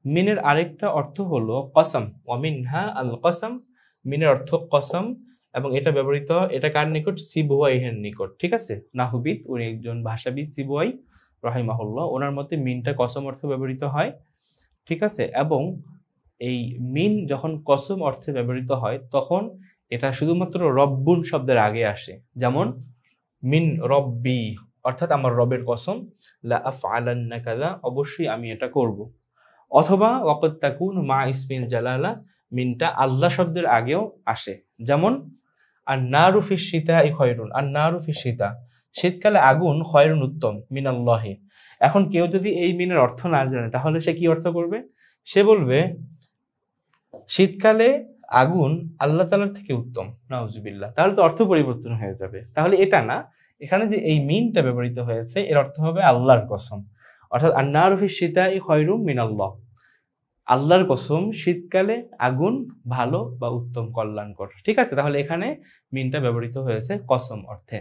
মিনের আরেকটা অর্থ হলো কসম, ওয়ামিনহা আল কসম, মিনের অর্থ কসম, এবং এটা ব্যবহৃত এটা কার নিকট? সিবওয়াইহের নিকট। ঠিক আছে, নাহবিদ উনি একজন ভাষাবিদ সিবওয়াই রাহিমাহুল্লাহ, ওনার মতে মিনটা কসম অর্থে ব্যবহৃত হয়। ঠিক আছে, এবং এই মিন যখন কসম অর্থে ব্যবহৃত হয় তখন এটা শুধুমাত্র রব্বুন শব্দের আগে আসে। যেমন মিন রব্বি, অর্থাৎ আমার রবের কসম, লা আফআলান্না কাযা, অবশ্যই আমি এটা করব। অথবা ওয়াকাদ তাকুন মা ইসমিল জালালা, মিনটা আল্লাহ শব্দের আগেও আসে। যেমন আর নারু ফিস শীতাই খয়রুন, আর নারু ফিস শীতা, শীতকালে আগুন খয়রুন উত্তম, মিনাল্লাহি। এখন কেউ যদি এই মিনের অর্থ না জানে তাহলে সে কি অর্থ করবে? সে বলবে শীতকালে আগুন আল্লাহ তাআলার থেকে উত্তম, নাউজুবিল্লাহ। তাহলে তো অর্থ পরিবর্তন হয়ে যাবে। তাহলে এটা না, এখানে যে এই মিনটা ব্যবহৃত হয়েছে এর অর্থ হবে আল্লাহর কসম, অর্থাৎ আন-নারু ফিস শীতাই খয়রুম মিনাল্লাহ, আল্লাহর কসম শীতকালে আগুন ভালো বা উত্তম কল্যাণকর। ঠিক আছে, তাহলে এখানে মিনটা ব্যবহৃত হয়েছে কসম অর্থে।